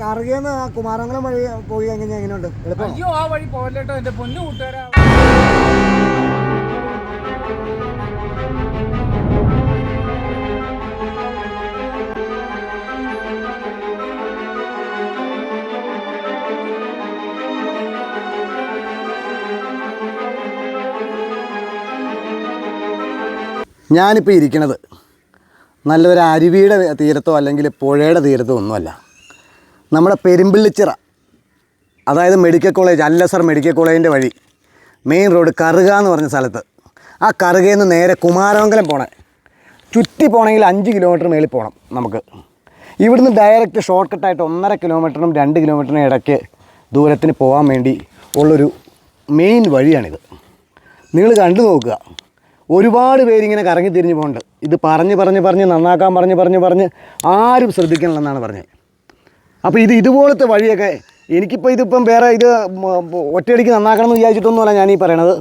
കറുകേന്ന് കുമാരമംഗലം വഴി പോയി എങ്ങനെയുണ്ട്? അയ്യോ, ആ വഴി പോകല്ലേട്ടോ എന്റെ പൊന്നു കൂട്ടുകാരാ. ഞാനിപ്പോൾ ഇരിക്കണത് നല്ലൊരു അരുവിയുടെ തീരത്തോ അല്ലെങ്കിൽ പുഴയുടെ തീരത്തോ ഒന്നുമല്ല. നമ്മുടെ പെരുമ്പിള്ളിച്ചിറ, അതായത് മെഡിക്കൽ കോളേജ്, അല്ലസർ മെഡിക്കൽ കോളേജിൻ്റെ വഴി മെയിൻ റോഡ് കറുക എന്ന് പറഞ്ഞ സ്ഥലത്ത്. ആ കറുകയിൽ നിന്ന് നേരെ കുമാരമംഗലം പോകണേ. ചുറ്റി പോകണമെങ്കിൽ 5 കിലോമീറ്റർ മേളിൽ പോകണം നമുക്ക്. ഇവിടുന്ന് ഡയറക്റ്റ് ഷോർട്ട് കട്ടായിട്ട് 1.5 കിലോമീറ്ററിനും 2 കിലോമീറ്ററിനും ഇടയ്ക്ക് ദൂരത്തിന് പോകാൻ വേണ്ടി ഉള്ളൊരു മെയിൻ വഴിയാണിത്. നിങ്ങൾ കണ്ടു നോക്കുക. ഒരുപാട് പേരിങ്ങനെ കറങ്ങി തിരിഞ്ഞ് പോകുന്നുണ്ട്. ഇത് പറഞ്ഞ് നന്നാക്കാൻ പറഞ്ഞ് ആരും ശ്രദ്ധിക്കണമെന്നാണ് പറഞ്ഞത്. അപ്പോൾ ഇതുപോലത്തെ വഴിയൊക്കെ എനിക്കിപ്പോൾ ഇതിപ്പം വേറെ ഇത് ഒറ്റയടിക്ക് നന്നാക്കണം എന്ന് വിചാരിച്ചിട്ടൊന്നുമല്ല ഞാൻ ഈ പറയണത്.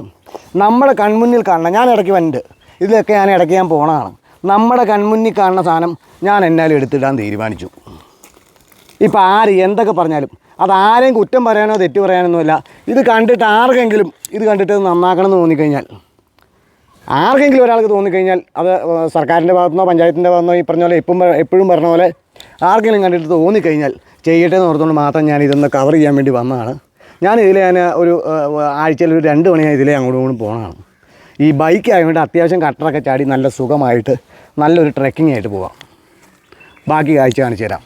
നമ്മുടെ കൺമുന്നിൽ കാണണം. ഞാൻ ഇടയ്ക്ക് വന്നിട്ട് ഇതിലൊക്കെ ഇടയ്ക്ക് ഞാൻ പോകണതാണ്. നമ്മുടെ കൺമുന്നിൽ കാണുന്ന സാധനം ഞാൻ എന്നാലും എടുത്തിടാൻ തീരുമാനിച്ചു. ഇപ്പോൾ ആര് എന്തൊക്കെ പറഞ്ഞാലും അതാരെയും കുറ്റം പറയാനോ തെറ്റ് പറയാനൊന്നുമില്ല. ഇത് കണ്ടിട്ട് ആർക്കെങ്കിലും ഇത് കണ്ടിട്ട് നന്നാക്കണം എന്ന് തോന്നിക്കഴിഞ്ഞാൽ, ആർക്കെങ്കിലും ഒരാൾക്ക് തോന്നിക്കഴിഞ്ഞാൽ, അത് സർക്കാരിൻ്റെ ഭാഗത്തുനിന്നോ പഞ്ചായത്തിൻ്റെ ഭാഗത്തുനിന്നോ ഈ പറഞ്ഞ പോലെ എപ്പോഴും പറഞ്ഞ പോലെ ആർക്കെങ്കിലും കണ്ടിട്ട് തോന്നിക്കഴിഞ്ഞാൽ ചെയ്യട്ടെ എന്ന് ഓർത്തുകൊണ്ട് മാത്രം ഞാൻ ഇതൊന്ന് കവർ ചെയ്യാൻ വേണ്ടി വന്നതാണ്. ഞാൻ ഒരു ആഴ്ചയിൽ ഒരു 2 മണിയായി ഇതിലേ അങ്ങോട്ടും ഇങ്ങോട്ടും പോകണതാണ്. ഈ ബൈക്ക് ആയതുകൊണ്ട് അത്യാവശ്യം കട്ടറൊക്കെ ചാടി നല്ല സുഖമായിട്ട് നല്ലൊരു ട്രെക്കിംഗ് ആയിട്ട് പോവാം. ബാക്കി കാഴ്ച കാണിച്ചു തരാം.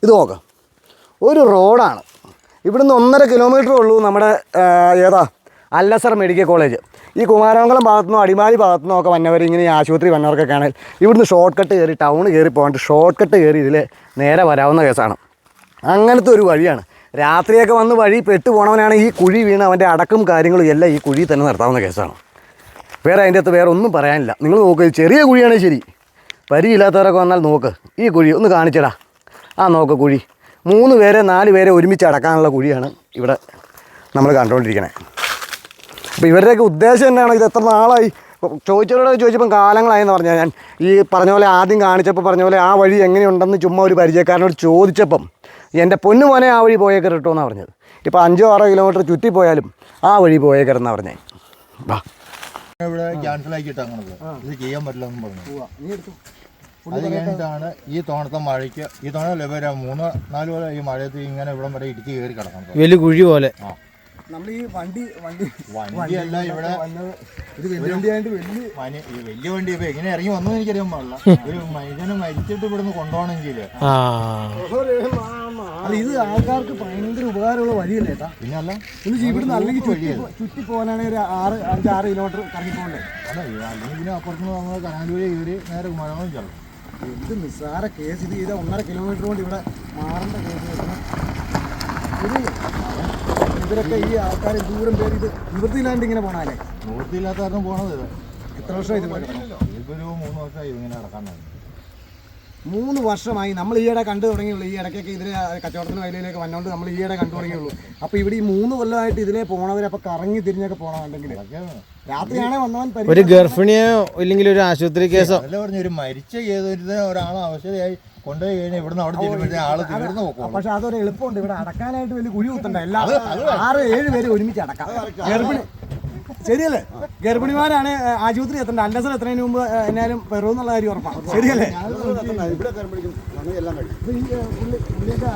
ഇത് നോക്ക്, ഒരു റോഡാണ്. ഇവിടുന്ന് 1.5 കിലോമീറ്ററേ ഉള്ളൂ നമ്മുടെ അല്ലസർ മെഡിക്കൽ കോളേജ്. ഈ കുമാരമംഗലം ഭാഗത്തുനിന്നോ അടിമാലി ഭാഗത്തുനിന്നോ ഒക്കെ വന്നവർ, ഇങ്ങനെ ഈ ആശുപത്രി വന്നവർക്കൊക്കെ ആണെങ്കിൽ ഇവിടുന്ന് ഷോർട്ട് കട്ട് കയറി ടൗൺ കയറി പോകാണ്ട് ഷോർട്ട് കട്ട് കയറി ഇതിൽ നേരെ വരാവുന്ന കേസാണ്. അങ്ങനത്തെ ഒരു വഴിയാണ്. രാത്രിയൊക്കെ വന്ന് വഴി പെട്ടു പോകണവനാണ് ഈ കുഴി വീണ് അവൻ്റെ അടക്കം കാര്യങ്ങളും എല്ലാം ഈ കുഴി തന്നെ നടത്താവുന്ന കേസാണ്. വേറെ അതിൻ്റെ അകത്ത് വേറെ ഒന്നും പറയാനില്ല. നിങ്ങൾ നോക്ക്, ചെറിയ കുഴിയാണെങ്കിൽ ശരി, പരിചയമില്ലാത്തവരൊക്കെ വന്നാൽ നോക്ക്. ഈ കുഴി ഒന്ന് കാണിച്ചടാ. നോക്ക്, കുഴി 3 പേരെ 4 പേരെ ഒരുമിച്ച് അടക്കാനുള്ള കുഴിയാണ് ഇവിടെ നമ്മൾ കണ്ടുകൊണ്ടിരിക്കണേ. അപ്പോൾ ഇവരുടെയൊക്കെ ഉദ്ദേശം എന്നാണ്? ഇത് എത്ര നാളായി ചോദിച്ചപ്പം കാലങ്ങളായെന്ന് പറഞ്ഞാൽ, ഞാൻ ഈ പറഞ്ഞ പോലെ ആദ്യം കാണിച്ചപ്പോൾ പറഞ്ഞ പോലെ ആ വഴി എങ്ങനെയുണ്ടെന്ന് ചുമ്മാ ഒരു പരിചയക്കാരനോട് ചോദിച്ചപ്പം എൻ്റെ പൊന്നു മോനെ ആ വഴി പോയേക്കരട്ടോ എന്നാണ് പറഞ്ഞത്. ഇപ്പോൾ 5-6 കിലോമീറ്റർ ചുറ്റി പോയാലും ആ വഴി പോയേക്കരെന്നാണ് പറഞ്ഞത്. ഇവിടെ ക്യാൻസലാക്കിയിട്ടാണ് ഇത് ചെയ്യാൻ പറ്റില്ലെന്ന് പറഞ്ഞു. അത് കഴിഞ്ഞിട്ടാണ് ഈ തോണത്തെ മഴയ്ക്ക് ഈ തോണ ലഭ്യത 3-4 പോലെ ഈ മഴയത്ത് ഇങ്ങനെ ഇവിടം വരെ ഇടുക്കി കയറി കിടക്കണം. വലിയ കുഴി പോലെ. നമ്മൾ ഈ വണ്ടിയല്ല ഇവിടെ വലിയ വണ്ടി ഇപ്പൊ എങ്ങനെ ഇറങ്ങി വന്നു എനിക്കറിയാൻ പാടില്ല. ഒരു മനുഷ്യനെ മരിച്ചിട്ട് ഇവിടുന്ന് കൊണ്ടുപോകണമെങ്കിൽ ഇത് ആൾക്കാർക്ക് ഭയങ്കര ഉപകാരമുള്ള വഴിയല്ലേ? പിന്നല്ല, ഇവിടുന്ന് അല്ലെങ്കിൽ ചുറ്റി പോകാനാണെങ്കിൽ 5-6 കിലോമീറ്റർ കറങ്ങി പോകണ്ടേ? അല്ലെങ്കിൽ പിന്നെ അപ്പുറത്തുനിന്ന് നമ്മൾ കനാലൂര് കയറി നേരെ കുമാരമംഗലം ചെല്ലണം. എന്ത് നിസ്സാര കേസ് ഇത്. 1.5 കിലോമീറ്റർ കൊണ്ട് ഇവിടെ മാറേണ്ട കേസ്. ഇവരൊക്കെ ഈ ആൾക്കാർ ദൂരം പേര് ഇത് നിവൃത്തിയില്ലാണ്ട് ഇങ്ങനെ പോണാലേ? നിവൃത്തിയില്ലാത്ത കാരണം പോണത്. എത്ര വർഷമായി ഇത്? ഇതൊരു 3 വർഷമായി ഇങ്ങനെ നടക്കാൻ. 3 വർഷമായി. നമ്മൾ ഈയിടെ കണ്ടു തുടങ്ങിയുള്ളൂ. ഈ ഇടയ്ക്കൊക്കെ ഇതിലെ കച്ചവടത്തിന് വയലിലേക്ക് വന്നുകൊണ്ട് നമ്മൾ ഈയിടെ കണ്ടു തുടങ്ങിയുള്ളൂ. അപ്പോൾ ഇവിടെ ഈ 3 കൊല്ലമായിട്ട് ഇതിലേ പോണവരപ്പോൾ കറങ്ങി തിരിഞ്ഞൊക്കെ പോകണമെന്നുണ്ടെങ്കിൽ രാത്രിയാണേ വന്നവൻ ഒരു ഗർഭിണിയോ ഇല്ലെങ്കിൽ ഒരു ആശുപത്രി കേസോ അല്ല പറഞ്ഞു. ഒരു മരിച്ച ചെയ്തിട്ട് ഒരാളെ അവശതയായി കൊണ്ടുപോയി കഴിഞ്ഞാൽ ഇവിടുന്ന് അവിടെ ചെല്ലുമ്പോഴത്തേ ആള് തീർന്നു പോകും. പക്ഷെ അതൊരു എളുപ്പമുണ്ട്. ഇവിടെ അടക്കാനായിട്ട് വലിയ കുഴി കുത്തണ്ട. എല്ലാം 6-7 പേര് ഒരുമിച്ച് അടക്കാം. ഗർഭിണി ശരിയല്ലേ? ഗർഭിണിമാരാണ് ആശുപത്രി എത്തണ്ട. അല്ലസർ എത്രതിന് മുമ്പ് എന്നാലും പെറുന്നുള്ള കാര്യം ഉറപ്പാണ്. ശരിയല്ലേ?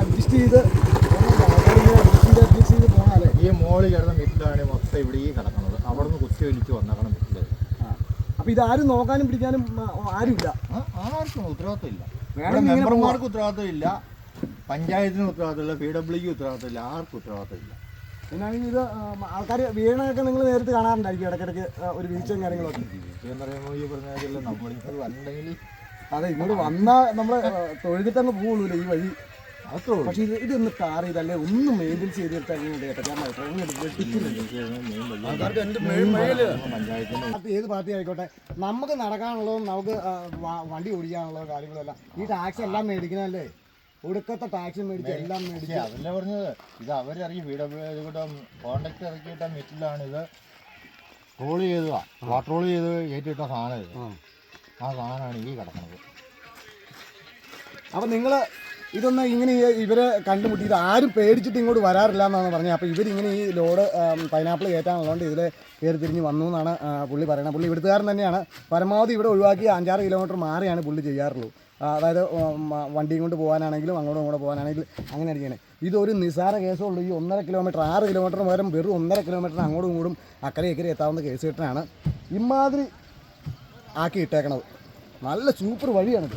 അഡ്ജസ്റ്റ് ചെയ്ത് പോണാലേ. ഈ മോളിൽ കിടന്ന മിറ്റിലാണ് മൊത്തം ഇവിടെ ഈ കിടക്കുന്നത്. അവിടെ നിന്ന് കുത്തി വലിച്ച് വന്നേക്കണം മിറ്റില്. അപ്പൊ ഇതാരും നോക്കാനും പിടിക്കാനും ആരുമില്ല. ആർക്കും ഉത്തരവാദിത്തമില്ല. മെമ്പർമാർക്ക് ഉത്തരവാദിത്തമില്ല, പഞ്ചായത്തിന് ഉത്തരവാദിത്തമില്ല, PWക്ക് ഉത്തരവാദിത്തമില്ല, ആർക്കും ഉത്തരവാദിത്തമില്ല. എന്നാണെങ്കിൽ ഇത് ആൾക്കാർ വീണൊക്കെ നിങ്ങൾ നേരിട്ട് കാണാറുണ്ടായിരിക്കും ഇടയ്ക്കിടയ്ക്ക് ഒരു വീഴ്ചയും കാര്യങ്ങളൊക്കെ. എന്ന് പറയുമ്പോൾ ഈ പറഞ്ഞാൽ നമ്മളിപ്പോൾ വന്നിട്ടുണ്ടെങ്കിൽ അതെ ഇങ്ങോട്ട് വന്നാൽ നമ്മൾ തൊഴുതിട്ടങ്ങ് പോകുള്ളൂ ഈ വഴി. അത്രേ ഉള്ളൂ. പക്ഷേ ഇതൊന്ന് കാർ ചെയ്തല്ലേ ഒന്ന് മെയിൻറ്റെയിൻ ചെയ്തിട്ട് ഏത് പാർട്ടി ആയിക്കോട്ടെ, നമുക്ക് നടക്കാനുള്ളതും നമുക്ക് വണ്ടി ഓടിക്കാനുള്ളതും കാര്യങ്ങളെല്ലാം ഈ ടാക്സ് എല്ലാം മേടിക്കണല്ലേ? ഒടുക്കത്തെ ടാക്സ് മേടിച്ച് എല്ലാം മേടിച്ച്. അതല്ലേ പറഞ്ഞത്. ഇത് അവരിറങ്ങി കോണ്ടാക്ട് ഇറക്കിയിട്ട മെറ്റിലാണ് ഇത് ട്രോൾ ചെയ്തതാ. വാട്ടർ ട്രോൾ ചെയ്ത് ഏറ്റിട്ട സാധനം ഇത്. ആ സാധനമാണ് ഈ കിടക്കുന്നത്. അപ്പം നിങ്ങൾ ഇതൊന്ന് ഇങ്ങനെ ഇവരെ കണ്ടുമുട്ടി ഇത് ആരും പേടിച്ചിട്ട് ഇങ്ങോട്ട് വരാറില്ല എന്നാണ് പറഞ്ഞത്. അപ്പോൾ ഇവരിങ്ങനെ ഈ ലോഡ് പൈനാപ്പിൾ കയറ്റാനുള്ളതുകൊണ്ട് ഇതിൽ കയറി തിരിഞ്ഞ് വന്നു എന്നാണ് പുള്ളി പറയുന്നത്. പുള്ളി ഇവിടുത്തുകാരൻ തന്നെയാണ്. പരമാവധി ഇവിടെ ഒഴിവാക്കി 5-6 കിലോമീറ്റർ മാറിയാണ് പുള്ളി ചെയ്യാറുള്ളൂ. അതായത് വണ്ടിയും കൊണ്ട് പോകാനാണെങ്കിലും അങ്ങോട്ടും ഇങ്ങോട്ട് പോകാനാണെങ്കിലും അങ്ങനെ അടിക്കണേ. ഇതൊരു നിസ്സാര കേസേ ഉള്ളൂ. ഈ 1.5 കിലോമീറ്റർ 6 കിലോമീറ്റർ പകരം വെറും 1.5 കിലോമീറ്റർ അങ്ങോട്ടും ഇങ്ങോട്ടും അക്കരെ ഇക്കരെ എത്താവുന്ന കേസ് കെട്ടാണ് ഇമാതിരി ആക്കി ഇട്ടേക്കണത്. നല്ല സൂപ്പർ വഴിയാണിത്.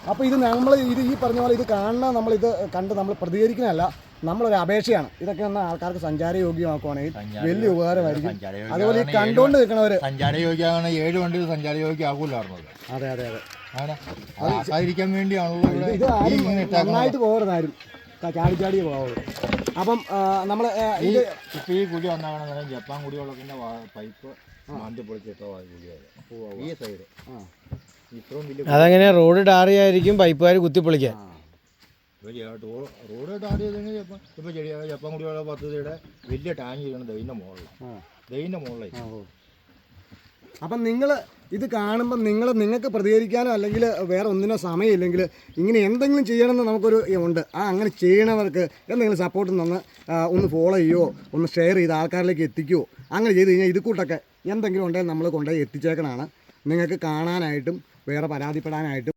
അപ്പോൾ ഇത് നമ്മൾ ഈ പറഞ്ഞ പോലെ ഇത് കാണുന്ന നമ്മളിത് കണ്ട് നമ്മൾ പ്രതികരിക്കുന്നതല്ല, നമ്മളൊരു അപേക്ഷയാണ്. ഇതൊക്കെ ഒന്ന് ആൾക്കാർക്ക് സഞ്ചാരയോഗ്യമാക്കുവാണെങ്കിൽ വലിയ ഉപകാരമായിരിക്കും. അതുപോലെ ഈ കണ്ടുകൊണ്ട് നിൽക്കണവർ സഞ്ചാരയോഗ്യമാണ്. 7 വണ്ടി സഞ്ചാരയോഗ്യമാകൂലായിരുന്നത്. അതെ അതെ അതെ അങ്ങനെ ആയിരിക്കാൻ വേണ്ടിയാണല്ലോ ഇത് ആരും നന്നായിട്ട് പോകരുതാരും ചാടി പോകാവുള്ളൂ. അപ്പം നമ്മൾ ഇത് ഇപ്പം ഈ കുഴി വന്നാകണം ജപ്പാൻ കുടിവെള്ളത്തിൻ്റെ പൈപ്പ് മാന്തി പൊളിച്ചിട്ടോ കുഴിയായത് ഈ സൈഡ് ഇത്രയും വലിയ അതങ്ങനെ റോഡ് ടാറിയായിരിക്കും പൈപ്പുകാർ കുത്തിപ്പൊളിക്കാൻ. റോഡ് ടാറിയതിന് ഇപ്പം ജപ്പാൻ കുടിവെള്ള പദ്ധതിയുടെ വലിയ ടാങ്ക് ചെയ്യണം ദൈൻ്റെ മുകളിൽ. അപ്പം നിങ്ങൾ ഇത് കാണുമ്പോൾ നിങ്ങൾക്ക് പ്രതികരിക്കാനോ അല്ലെങ്കിൽ വേറെ ഒന്നിനോ സമയമില്ലെങ്കിൽ ഇങ്ങനെ എന്തെങ്കിലും ചെയ്യണമെന്ന് നമുക്കൊരു ഉണ്ട്. അങ്ങനെ ചെയ്യണവർക്ക് എന്തെങ്കിലും സപ്പോർട്ട് തന്ന് ഒന്ന് ഫോളോ ചെയ്യുമോ ഒന്ന് ഷെയർ ചെയ്ത് ആൾക്കാരിലേക്ക് എത്തിക്കുമോ അങ്ങനെ ചെയ്ത് കഴിഞ്ഞാൽ ഇത് കൂട്ടൊക്കെ എന്തെങ്കിലും ഉണ്ടെങ്കിൽ നമ്മൾ കൊണ്ടുപോയി എത്തിച്ചേക്കണതാണ്. നിങ്ങൾക്ക് കാണാനായിട്ടും വേറെ പരാതിപ്പെടാനായിട്ടും